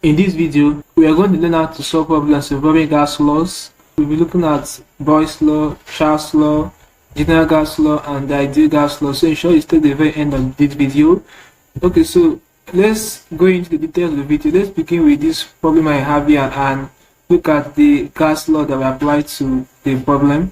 In this video, we are going to learn how to solve problems involving gas laws. We'll be looking at Boyle's law, Charles' law, general gas law, and the ideal gas law. So ensure you stay to the very end of this video. Okay, so let's go into the details of the video. Let's begin with this problem I have here and look at the gas law that we apply to the problem.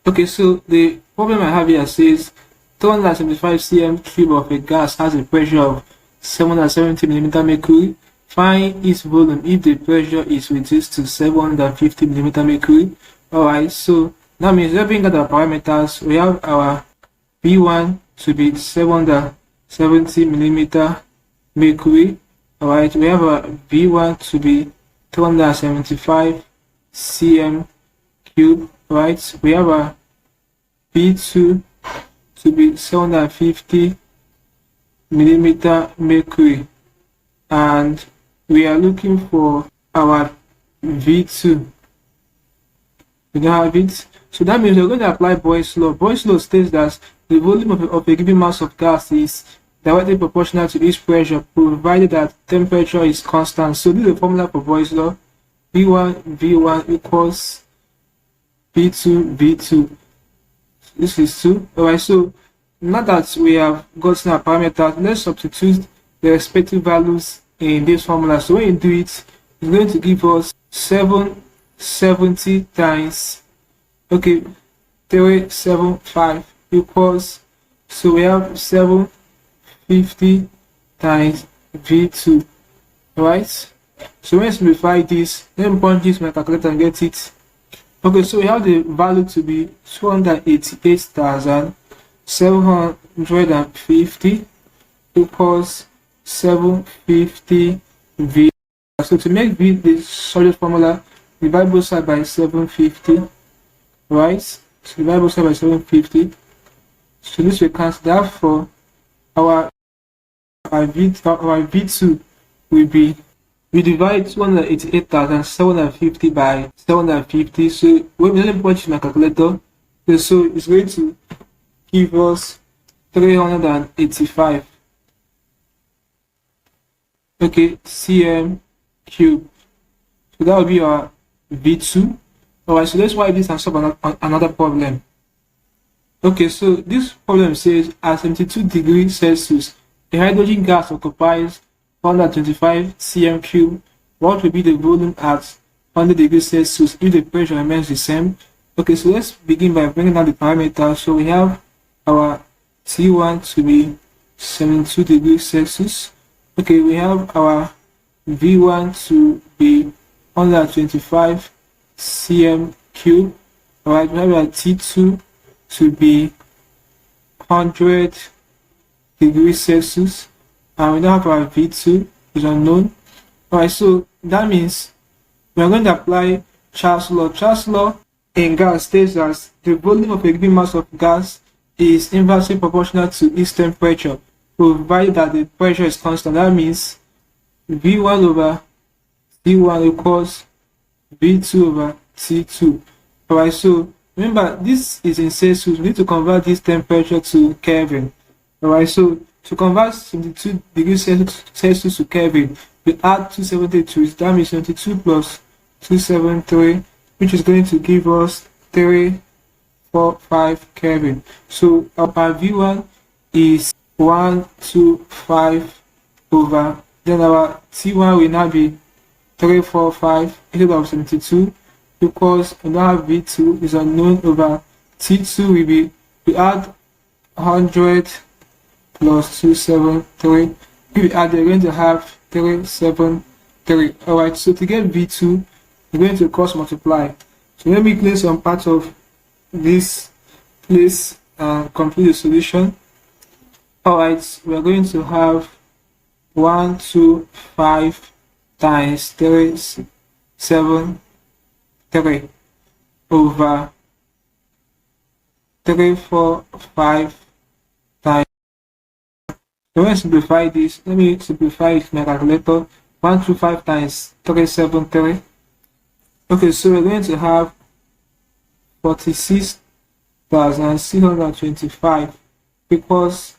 Okay, so the problem I have here says 275 cm cube of a gas has a pressure of 770 mm mercury. Find its volume if the pressure is reduced to 750 mm mercury. Alright, so that means looking at our parameters, we have our V1 to be 770 mm mercury. Alright, we have our V1 to be 275 cm cube. Right, we have our V2 to be 750 mm mercury, and we are looking for our V2. We don't have it, so that means we're going to apply Boyle's law. Boyle's law states that the volume of a given mass of gas is directly proportional to its pressure, provided that temperature is constant. So this is the formula for Boyle's law. V1 equals V2. This is 2. Alright, so now that we have gotten our parameters, let's substitute the respective values in this formula. So when you do it, it's going to give us 770 times 375 equals, so we have 750 times V2. Alright, so when you simplify this, let me punch this in my calculator and get it. Okay, so we have the value to be 288,750 equals 750 V. So to make V the solid formula, divide both sides by 750, right? So divide both sides by 750. So this will cancel. Therefore, our V2 will be, we divide 288,750 by 750. So let me punch in my calculator. So it's going to give us 385. Cm cube. So that will be our V2. Alright, so let's wipe this and solve another problem. Okay, so this problem says at 72 degrees Celsius, the hydrogen gas occupies 125 cm cube. What will be the volume at 100 degrees Celsius if the pressure remains the same? Okay, so let's begin by bringing down the parameters. So we have our T1 to be 72 degrees Celsius. Okay, we have our V1 to be 125 cm cube. Alright, we have our T2 to be 100 degrees Celsius. And we don't have our V2, is unknown. Alright, so that means we are going to apply Charles' law. Charles' law in gas states that the volume of a given mass of gas is inversely proportional to its temperature, provided that the pressure is constant. That means V1 over T1 equals V2 over T2. Alright, so remember this is in Celsius. We need to convert this temperature to Kelvin. Alright, so to convert 72 degrees Celsius to Kelvin, we add 272. That means 72 plus 273, which is going to give us 345 Kelvin. So our V1 is 125 over, then our T1 will now be 345 instead of 72 because we now have V2 is unknown over T2 will be, we add 100 plus 273. If we add, we're going to have 373. Alright, so to get V2, we're going to cross multiply. So let me clean some part of this place and complete the solution. Alright, we're going to have 125 times 373 over 345 times. So when I simplify this, let me simplify it with my calculator. 125 times 373. Okay, so we're going to have 46,625 equals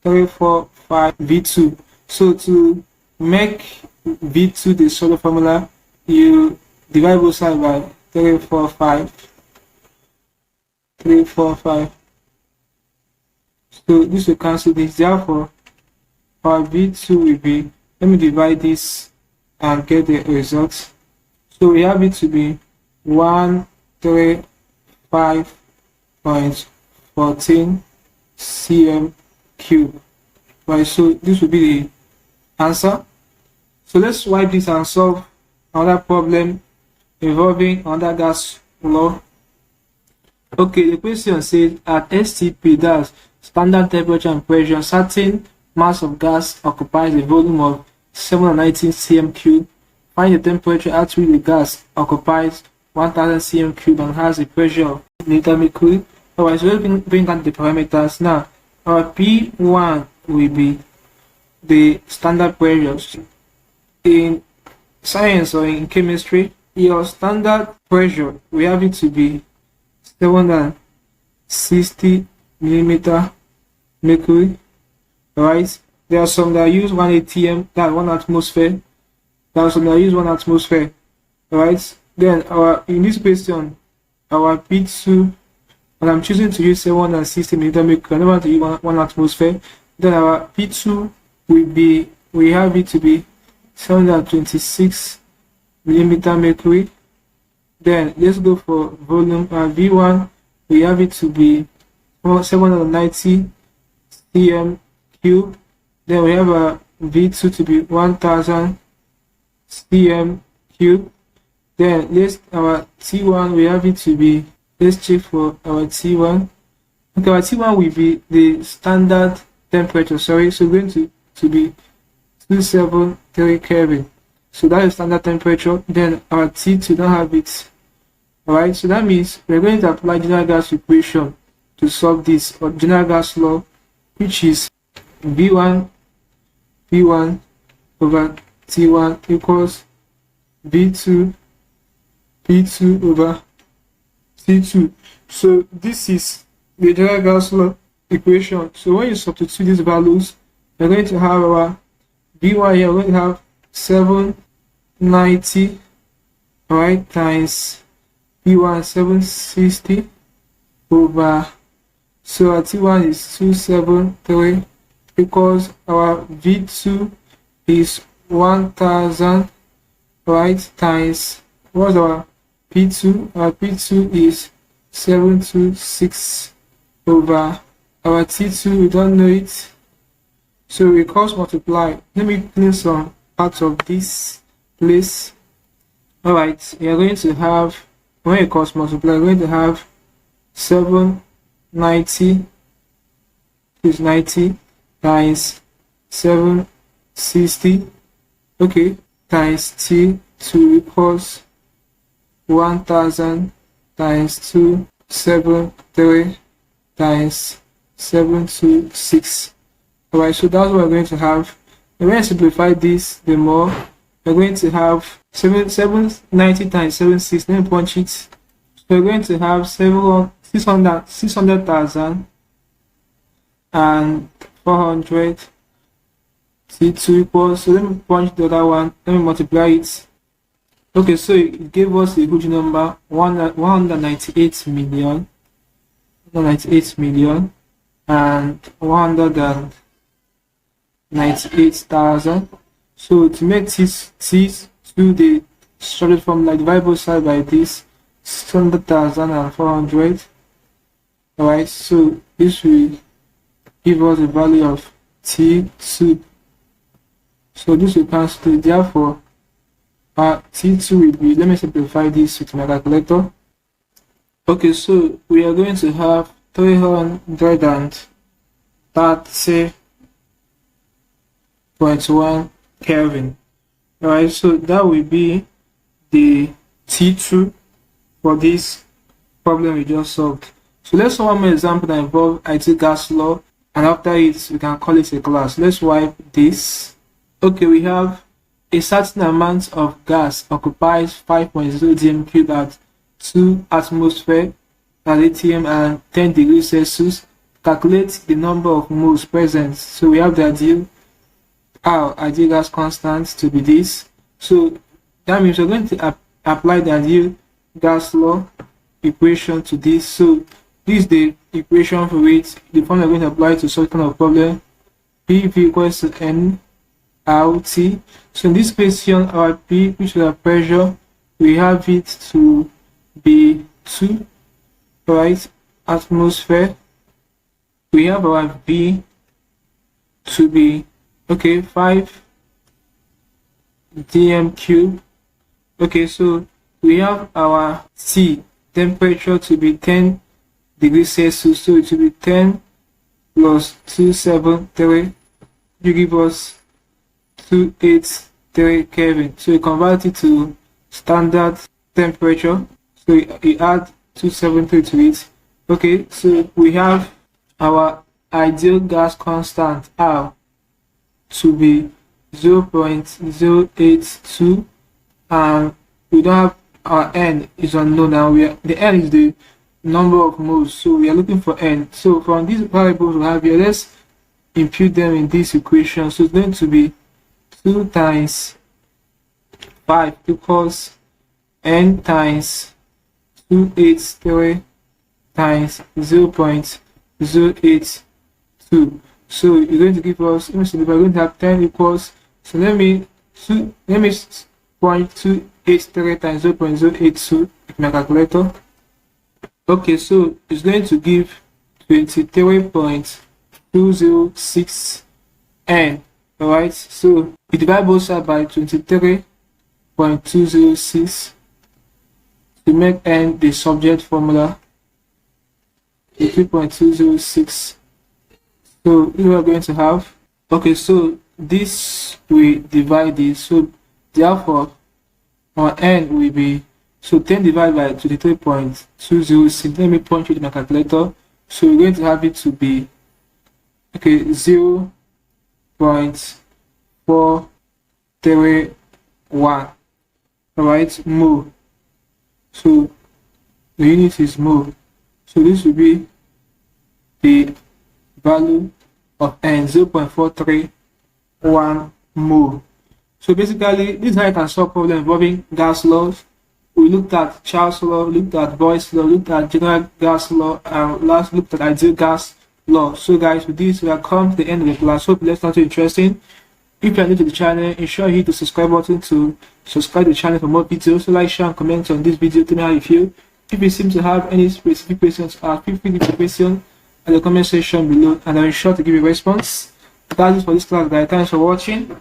345 V2. So to make V2, the solid formula, you divide both sides by 345. So this will cancel this. Therefore, our V2 will be, let me divide this and get the results. So we have it to be 135.14 cm cube. Right, so this will be the answer. So let's wipe this and solve another problem involving another gas law. Okay, the question says at STP, that's standard temperature and pressure, certain mass of gas occupies a volume of 719 cm cube. Find the temperature at which the gas occupies 1000 cm cube and has a pressure of liter mercury. Alright, so let's bring out the parameters now. Our P1 will be the standard pressure. In science or in chemistry, your standard pressure, we have it to be 760 millimeter mercury. Alright, there are some that use 1 atm, that's 1 atmosphere. There are some that use 1 atmosphere. Alright, then in this question, our P2, and I'm choosing to use 760 millimeter mercury, I don't want to use 1 atmosphere. Then our P2 will be, we have it to be 726 millimeter mercury. Then let's go for volume. V1, we have it to be 790 cm cube. Then we have a V2 to be 1000 cm cube. Then our T1, we have it to be, let's check for our T1. Okay, our T1 will be the standard temperature, so going to be 273 Kelvin. So that is standard temperature. Then our T2 don't have it. Alright, so that means we're going to apply general gas equation to solve this, or general gas law, which is V1 over T1 equals V2 over T2. So this is the general gas law equation. So when you substitute these values, we're going to have our V1 here, we're going to have 790, alright, times P1 760 over, so our T1 is 273 because our V2 is 1000, right, times, what's our P2? Our P2 is 726 over our T2, we don't know it, so we cross multiply. Let me clean some parts of this place. Alright, we are going to have, when you cross multiply, we're going to have 790 is 90 times 760, okay, times T2 equals 1000 times 273 times 726. Alright, so that's what we're going to have. And when I simplify this, the more we're going to have 790 times 760. Let me punch it. So we're going to have 600,000 and 400 T2 equals, so let me punch the other one, let me multiply it. Okay, so it gave us a huge number, 198 million and 198,000. So to make this T2 the solid formula, divide both sides by this 600,000 and 400. Alright, so this will give us a value of T2. So this will cancel, therefore our T2 will be, let me simplify this with my calculator. Okay, so we are going to have 330.1 Kelvin. Alright, so that will be the T2 for this problem we just solved. So let's solve one more example that involves IT gas law, and after it we can call it a class. Let's wipe this. Okay, we have a certain amount of gas occupies 5.0 dm cube at 2 atmosphere at atm and 10 degrees Celsius. Calculate the number of moles present. So we have the ideal our ideal gas constant to be this. So that means we're going to apply the ideal gas law equation to this. So this is the equation for it, the form we're going to apply to such kind of problem. PV equals to N RT. So in this question, our P, which is our pressure, we have it to be 2, right, atmosphere. We have our V to be 5 dm cube. Okay, so we have our T, temperature, to be 10 degrees Celsius. So it will be 10 plus 273, you give us 283 Kelvin. So you convert it to standard temperature. So you add 273 to it. Okay, so we have our ideal gas constant R to be 0.082, and we don't have our N is unknown now. The N is the number of moles, so we are looking for N. So from these variables we have here, let's impute them in this equation. So it's going to be 2 times 5 equals N times 283 times 0.082. So you're going to give us, we're going to have 10 equals, so let me 0.283 times 0.082 with my calculator. Okay, so it's going to give 23.206 N. Alright, so we divide both sides by 23.206 to make N the subject formula. 3.206. So we are going to have, okay, so this we divide this, so therefore our N will be, so 10 divided by 23.206. Let me punch it in my calculator. So we're going to have it to be 0.431. Alright, mole. So the unit is mole. So this will be the value of N, 0.431 mole. So basically, this is how you can solve problems involving gas laws. We looked at Charles' law, looked at Boyle's law, looked at general gas law, and last looked at ideal gas law. So guys, with this we have come to the end of the class. Hope that's not too interesting. If you are new to the channel, ensure you hit the subscribe button to subscribe to the channel for more videos. So like, share, and comment on this video. Tell me how you feel. If you seem to have any specific questions to ask, feel free to leave a question in the comment section below, and I'll ensure to give you a response. That is for this class, guys. Thanks for watching.